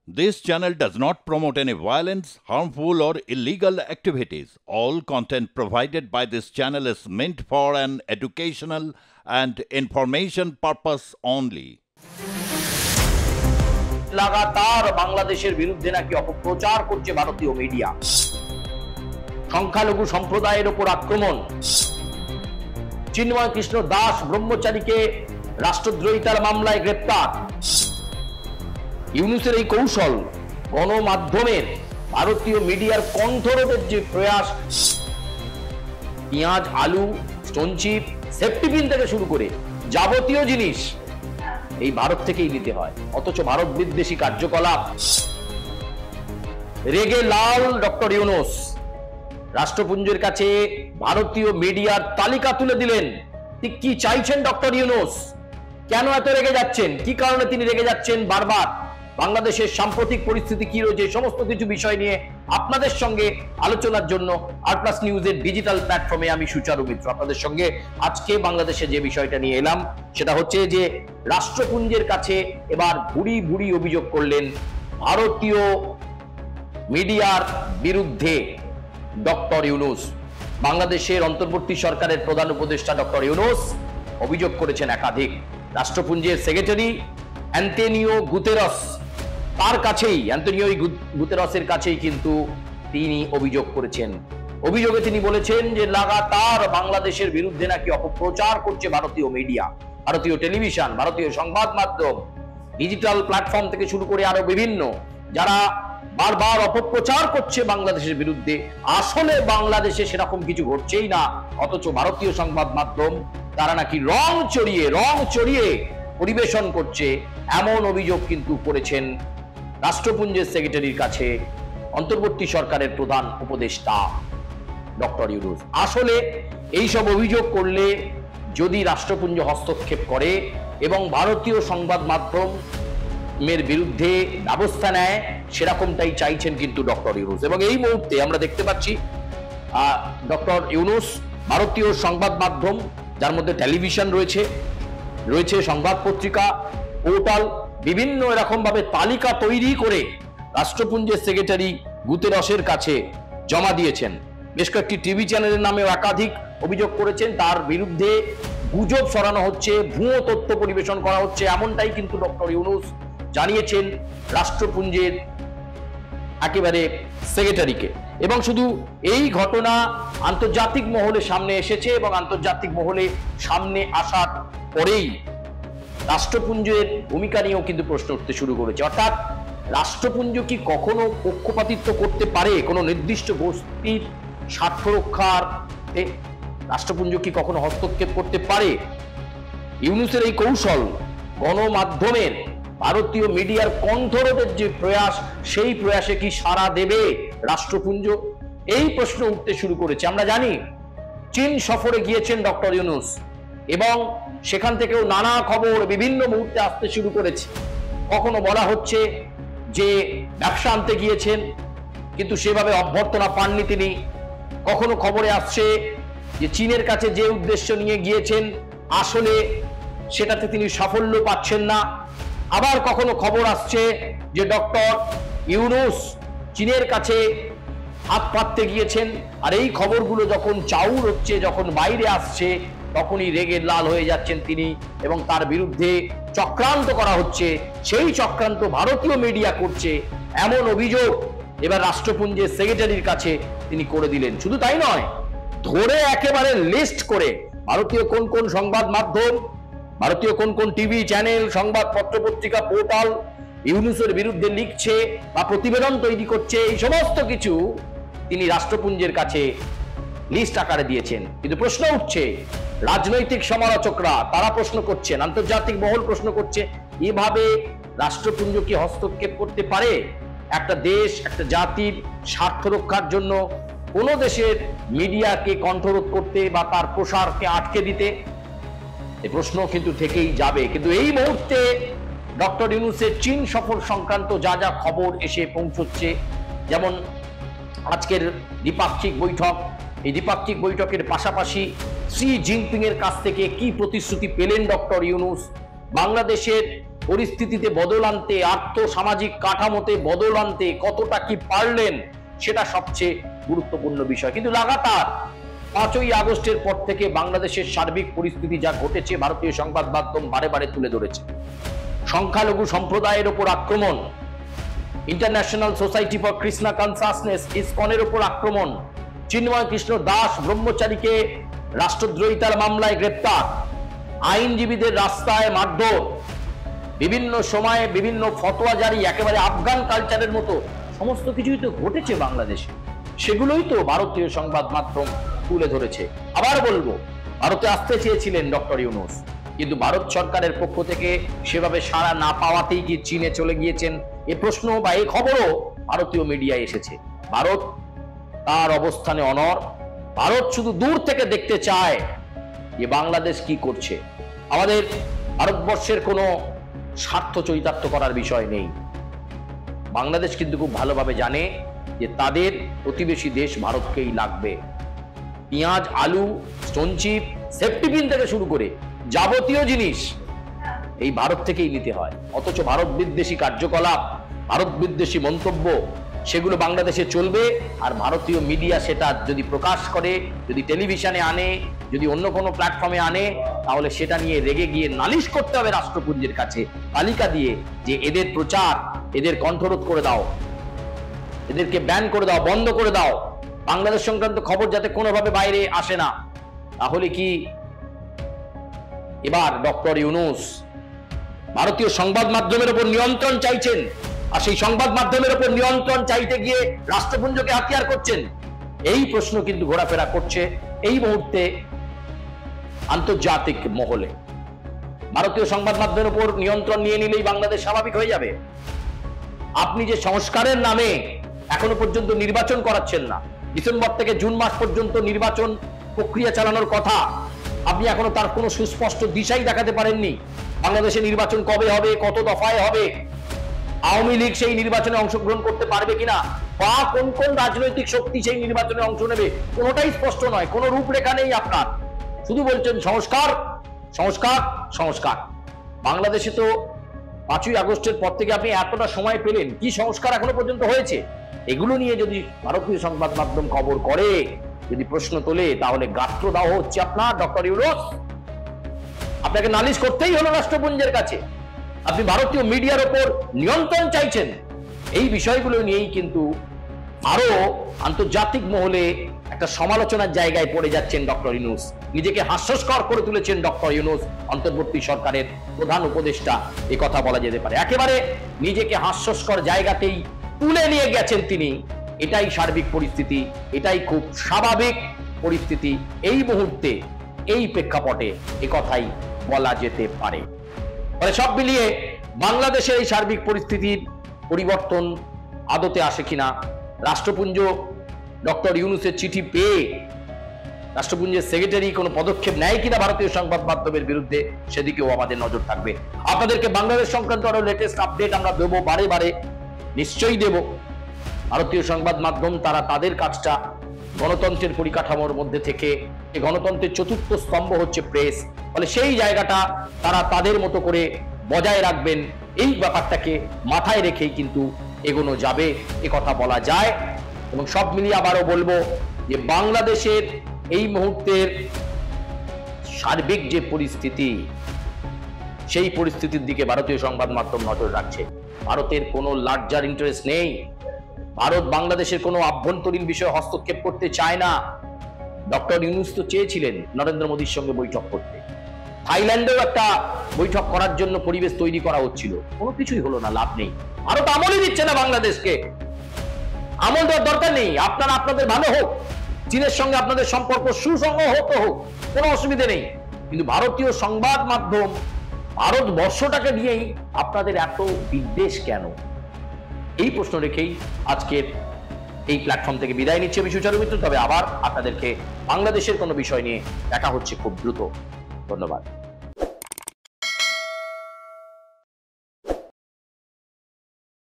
This channel does not promote any violence, harmful, or illegal activities. All content provided by this channel is meant for an educational and information purpose only. লাগাতার বাংলাদেশের বিরুদ্ধে নাকি অপপ্রচার করছে ভারতীয় media. সংখ্যালঘু সম্প্রদায়ের উপর আক্রমণ, চিন্ময় কৃষ্ণ দাস ব্রহ্মচারীকে রাষ্ট্রদ্রোহিতার মামলায় গ্রেপ্তার, ইউনূসের এই কৌশল, গণমাধ্যমের ভারতীয় মিডিয়ার কণ্ঠরোধের যে প্রয়াস, পেঁয়াজ, আলু, স্টোনচিপ, সেফটি পিন থেকে শুরু করে যাবতীয় জিনিস এই ভারত থেকেই নিতে হয়। অথচ ভারত বিদ্বেষী কার্যকলাপ। রেগে লাল ডক্টর ইউনূস রাষ্ট্রপুঞ্জের কাছে ভারতীয় মিডিয়ার তালিকা তুলে দিলেন। কি চাইছেন ডক্টর ইউনূস? কেন এত রেগে যাচ্ছেন? কি কারণে তিনি রেগে যাচ্ছেন বারবার? বাংলাদেশের সাম্প্রতিক পরিস্থিতি কি রয়েছে, সমস্ত কিছু বিষয় নিয়ে আপনাদের সঙ্গে আলোচনার জন্য আর প্লাস নিউজের ডিজিটাল প্ল্যাটফর্মে আমি সুচারু মিত্র আপনাদের সঙ্গে আজকে বাংলাদেশে যে বিষয়টা নিয়ে এলাম সেটা হচ্ছে যে রাষ্ট্রপুঞ্জের কাছে এবার বুড়ি বুড়ি অভিযোগ করলেন ভারতীয় মিডিয়ার বিরুদ্ধে ডক্টর ইউনূস। বাংলাদেশের অন্তর্বর্তী সরকারের প্রধান উপদেষ্টা ডক্টর ইউনূস অভিযোগ করেছেন একাধিক। রাষ্ট্রপুঞ্জের সেক্রেটারি অ্যান্তোনিও গুতেরস, তার কাছেই, অ্যান্তোনিও গুতেরসের কাছেই কিন্তু তিনি অভিযোগ করেছেন। অভিযোগে তিনি বলেছেন যে লাগাতার বাংলাদেশের বিরুদ্ধে নাকি অপপ্রচার করছে ভারতীয় মিডিয়া, ভারতীয় টেলিভিশন, ভারতীয় সংবাদ মাধ্যম, ডিজিটাল প্ল্যাটফর্ম থেকে শুরু করে আরো বিভিন্ন, যারা বারবার অপপ্রচার করছে বাংলাদেশের বিরুদ্ধে। আসলে বাংলাদেশে সেরকম কিছু ঘটছেই না, অথচ ভারতীয় সংবাদ মাধ্যম তারা নাকি রং চড়িয়ে পরিবেশন করছে, এমন অভিযোগ কিন্তু করেছেন রাষ্ট্রপুঞ্জের সেক্রেটারির কাছে অন্তর্বর্তী সরকারের প্রধান উপদেষ্টা ডক্টর ইউনূস। আসলে এই সব অভিযোগ করলে যদি রাষ্ট্রপুঞ্জ হস্তক্ষেপ করে এবং ভারতীয় সংবাদ মাধ্যমের বিরুদ্ধে ব্যবস্থা নেয়, সেরকমটাই চাইছেন কিন্তু ডক্টর ইউনূস। এবং এই মুহূর্তে আমরা দেখতে পাচ্ছি ডক্টর ইউনূস ভারতীয় সংবাদ মাধ্যম, যার মধ্যে টেলিভিশন রয়েছে সংবাদ পত্রিকা, পোর্টাল, বিভিন্ন এরকম ভাবে তালিকা তৈরি করে রাষ্ট্রপুঞ্জের সেক্রেটারি গুতেরসের কাছে জমা দিয়েছেন। বেশ কয়েকটি টিভি চ্যানেলের নামেও একাধিক অভিযোগ করেছেন, তার বিরুদ্ধে গুজব ছড়ানো হচ্ছে, ভুয়ো তথ্য পরিবেশন করা হচ্ছে, এমনটাই কিন্তু ডক্টর ইউনূস জানিয়েছেন রাষ্ট্রপুঞ্জের একেবারে সেক্রেটারিকে। এবং শুধু এই ঘটনা আন্তর্জাতিক মহলে সামনে এসেছে এবং আন্তর্জাতিক মহলে সামনে আসার পরেই রাষ্ট্রপুঞ্জের ভূমিকা নিয়েও কিন্তু প্রশ্ন উঠতে শুরু করেছে। অর্থাৎ রাষ্ট্রপুঞ্জ কি কখনো পক্ষপাতিত্ব করতে পারে কোনো নির্দিষ্ট গোষ্ঠীর স্বার্থ রক্ষার্থে? রাষ্ট্রপুঞ্জ কি কখনো হস্তক্ষেপ করতে পারে? ইউনূসের এই কৌশল, গণমাধ্যমের ভারতীয় মিডিয়ার কণ্ঠরোধের যে প্রয়াস, সেই প্রয়াসে কি সাড়া দেবে রাষ্ট্রপুঞ্জ? এই প্রশ্ন উঠতে শুরু করেছে। আমরা জানি চীন সফরে গিয়েছেন ডক্টর ইউনূস এবং সেখান থেকেও নানা খবর বিভিন্ন মুহূর্তে আসতে শুরু করেছে। কখনো বলা হচ্ছে যে ব্যবসা আনতে গিয়েছেন, কিন্তু সেভাবে অভ্যর্থনা পাননি তিনি। কখনো খবরে আসছে যে চীনের কাছে যে উদ্দেশ্য নিয়ে গিয়েছেন আসলে সেটাতে তিনি সাফল্য পাচ্ছেন না। আবার কখনো খবর আসছে যে ডক্টর ইউনূস চীনের কাছে হাত পাততে গিয়েছেন। আর এই খবরগুলো যখন চাউর হচ্ছে, যখন বাইরে আসছে, তখনই রেগে লাল হয়ে যাচ্ছেন তিনি এবং তার বিরুদ্ধে চক্রান্ত করা হচ্ছে। সেই চক্রান্ত ভারতীয় মিডিয়া করছে, এমন অভিযোগ এবার রাষ্ট্রপুঞ্জের সেক্রেটারির কাছে তিনি করে দিলেন। শুধু তাই নয়, ধরে একেবারে লিস্ট করে ভারতীয় কোন কোন সংবাদ মাধ্যম, ভারতীয় কোন কোন টিভি চ্যানেল, সংবাদ পত্র পত্রিকা, পোর্টাল ইউনূসের বিরুদ্ধে লিখছে বা প্রতিবেদন তৈরি করছে, এই সমস্ত কিছু তিনি রাষ্ট্রপুঞ্জের কাছে লিস্ট আকারে দিয়েছেন। কিন্তু প্রশ্ন উঠছে, রাজনৈতিক সমালোচকরা তারা প্রশ্ন করছেন, আন্তর্জাতিক মহল প্রশ্ন করছে, এভাবে রাষ্ট্রপুঞ্জ কি হস্তক্ষেপ করতে পারে একটা দেশ, একটা জাতির স্বার্থ রক্ষার জন্য, কোন দেশের মিডিয়াকে কণ্ঠরোধ করতে বা তার প্রসারকে আটকে দিতে? এই প্রশ্ন কিন্তু থেকেই যাবে। কিন্তু এই মুহূর্তে ডক্টর ইউনূসের চীন সফর সংক্রান্ত যা যা খবর এসে পৌঁছচ্ছে, যেমন আজকের দ্বিপাক্ষিক বৈঠক, এই দ্বিপাক্ষিক বৈঠকের পাশাপাশি শি জিনপিং এর কাছ থেকে কি প্রতিশ্রুতি পেলেন ডক্টর ইউনূস, বাংলাদেশের পরিস্থিতিতে বদল আনতে, আর্থসামাজিক কাঠামোতে বদল আনতে কতটা কি পারলেন, সেটা সবচেয়ে গুরুত্বপূর্ণ বিষয়। কিন্তু লাগাতার 5ই আগস্টের পর থেকে বাংলাদেশের সার্বিক পরিস্থিতি যা ঘটেছে ভারতীয় সংবাদ মাধ্যম বারে বারে তুলে ধরেছে। সংখ্যালঘু সম্প্রদায়ের উপর আক্রমণ, international society for Krishna consciousness ইসকনের উপর আক্রমণ, চিন্ময় কৃষ্ণ দাস ব্রহ্মচারীকে রাষ্ট্রদ্রোহিতার মামলায় গ্রেপ্তার, আইনজীবীদের রাস্তায় মারধর, বিভিন্ন সময়ে বিভিন্ন ফতোয়া জারি, একেবারে আফগান কালচারের মতো সমস্ত কিছুই তো ঘটেছে বাংলাদেশে। সেগুলোই তো ভারতীয় সংবাদ মাধ্যম তুলে ধরেছে। আবার বলবো, ভারতে আসতে চেয়েছিলেন ডক্টর ইউনূস, কিন্তু ভারত সরকারের পক্ষ থেকে সেভাবে সাড়া না পাওয়াতেই কি চীনে চলে গিয়েছেন, এ প্রশ্ন বা এই খবরও ভারতীয় মিডিয়ায় এসেছে। ভারত তার অবস্থানে অনড়। ভারত শুধু দূর থেকে দেখতে চায় যে বাংলাদেশ কি করছে। আমাদের ভারতবর্ষের কোনো স্বার্থ চরিতার্থ করার বিষয় নেই। বাংলাদেশ কিন্তু খুব ভালোভাবে জানে যে তাদের প্রতিবেশী দেশ ভারতকেই লাগবে। পেঁয়াজ, আলু, স্টোন চিপ, সেফটি পিন থেকে শুরু করে যাবতীয় জিনিস এই ভারত থেকেই নিতে হয়। অথচ ভারত বিদ্বেষী কার্যকলাপ, ভারত বিদ্বেষী মন্তব্য, সেগুলো বাংলাদেশে চলবে। আর ভারতীয় মিডিয়া সেটা যদি প্রকাশ করে, যদি টেলিভিশনে আনে, যদি অন্য কোনো প্ল্যাটফর্মে আনে, তাহলে সেটা নিয়ে রেগে গিয়ে নালিশ করতে হবে রাষ্ট্রপুঞ্জের কাছে তালিকা দিয়ে যে এদের প্রচার, এদের কণ্ঠরোধ করে দাও, এদেরকে ব্যান করে দাও, বন্ধ করে দাও, বাংলাদেশ সংক্রান্ত খবর যাতে কোনোভাবে বাইরে আসে না। তাহলে কি এবার ডক্টর ইউনূস ভারতীয় সংবাদ মাধ্যমের উপর নিয়ন্ত্রণ চাইছেন, আর সেই সংবাদ মাধ্যমের উপর নিয়ন্ত্রণ চাইতে গিয়ে রাষ্ট্রপুঞ্জকে হাতিয়ার করছেন? এই প্রশ্ন কিন্তু ঘোরাফেরা করছে এই মুহূর্তে আন্তর্জাতিক মহলে। ভারতীয় সংবাদ মাধ্যমের উপর নিয়ন্ত্রণ নিয়ে নিলেই বাংলাদেশ স্বাভাবিক হয়ে যাবে? আপনি যে সংস্কারের নামে এখনো পর্যন্ত নির্বাচন করাচ্ছেন না, ডিসেম্বর থেকে জুন মাস পর্যন্ত নির্বাচন প্রক্রিয়া চালানোর কথা, আপনি এখনো তার কোনো সুস্পষ্ট দিশাই দেখাতে পারেননি। বাংলাদেশে নির্বাচন কবে হবে, কত দফায় হবে, আওয়ামী লীগ সেই নির্বাচনে অংশগ্রহণ করতে পারবে কিনা, বা কোন কোন রাজনৈতিক শক্তি সেই নির্বাচনে অংশ নেবে, কোনোটাই স্পষ্ট নয়, কোনো রূপরেখা নেই আপনার। শুধু বলছেন সংস্কার, সংস্কার, সংস্কার। বাংলাদেশে তো 5ই আগস্টের পর থেকে আপনি এতটা সময় পেলেন, কি সংস্কার এখনো পর্যন্ত হয়েছে? এগুলো নিয়ে যদি ভারতীয় সংবাদ মাধ্যম খবর করে, যদি প্রশ্ন তোলে, তাহলে গাত্রদাহ হচ্ছে আপনার ডক্টর ইউনূস। আপনাকে নালিশ করতেই হলো রাষ্ট্রপুঞ্জের কাছে। আপনি ভারতীয় মিডিয়ার উপর নিয়ন্ত্রণ চাইছেন। এই বিষয়গুলো নিয়েই কিন্তু আরো আন্তর্জাতিক মহলে একটা সমালোচনার জায়গায় পড়ে যাচ্ছেন ডক্টর ইউনূস। নিজেকে হাস্যস্কর করে তুলেছেন ডক্টর ইউনূস, অন্তর্বর্তী সরকারের প্রধান উপদেষ্টা, এই কথা বলা যেতে পারে। একেবারে নিজেকে হাস্যস্কর জায়গাতেই তুলে নিয়ে গেছেন তিনি। এটাই সার্বিক পরিস্থিতি, এটাই খুব স্বাভাবিক পরিস্থিতি এই মুহূর্তে, এই প্রেক্ষাপটে এ কথাই বলা যেতে পারে। সব মিলিয়ে বাংলাদেশের এই সার্বিক পরিস্থিতির পরিবর্তন আদতে আসে কিনা, রাষ্ট্রপুঞ্জ ডক্টর ইউনূসের চিঠি পেয়ে রাষ্ট্রপুঞ্জের সেক্রেটারি কোনো পদক্ষেপ নেয় কিনা ভারতীয় সংবাদ মাধ্যমের বিরুদ্ধে, সেদিকেও আমাদের নজর থাকবে। আপনাদেরকে বাংলাদেশ সংক্রান্ত আরো লেটেস্ট আপডেট আমরা দেবো, বারে বারে নিশ্চয়ই দেব। ভারতীয় সংবাদ মাধ্যম তারা তাদের কাজটা গণতন্ত্রের পরিকাঠামোর মধ্যে থেকে, গণতন্ত্রের চতুর্থ স্তম্ভ হচ্ছে প্রেস, ফলে সেই জায়গাটা তারা তাদের মতো করে বজায় রাখবেন। এই ব্যাপারটাকে মাথায় রেখেই কিন্তু এগোনো যাবে, এ কথা বলা যায়। এবং সব মিলিয়ে আবারও বলবো যে বাংলাদেশের এই মুহূর্তের সার্বিক যে পরিস্থিতি, সেই পরিস্থিতির দিকে ভারতীয় সংবাদ মাধ্যম নজর রাখছে। ভারতের কোনো লার্জার ইন্টারেস্ট নেই। ভারত বাংলাদেশের কোনো আভ্যন্তরীণ বিষয়ে হস্তক্ষেপ করতে চায় না। ডক্টর ইউনূস তো চেয়েছিলেন নরেন্দ্র মোদীর সঙ্গে বৈঠক করতে, থাইল্যান্ডেও একটা বৈঠক করার জন্য পরিবেশ তৈরি করা হচ্ছিল, কোনো কিছুই হলো না, লাভ নেই। ভারত আমলই দিচ্ছে না বাংলাদেশকে, আমল দেওয়ার দরকার নেই। আপনারা আপনাদের ভালো হোক, চীনের সঙ্গে আপনাদের সম্পর্ক সুসংহত হোক, কোনো অসুবিধা নেই। কিন্তু ভারতীয় সংবাদ মাধ্যম, ভারতবর্ষটাকে নিয়েই আপনাদের এত বিদ্বেষ কেন? এই প্রশ্ন রেখেই আজকের এই প্ল্যাটফর্ম থেকে বিদায় নিচ্ছে আমি সুচারু মিত্র। তবে আবার আপনাদেরকে বাংলাদেশের কোনো বিষয় নিয়ে দেখা হচ্ছে খুব দ্রুত। ধন্যবাদ।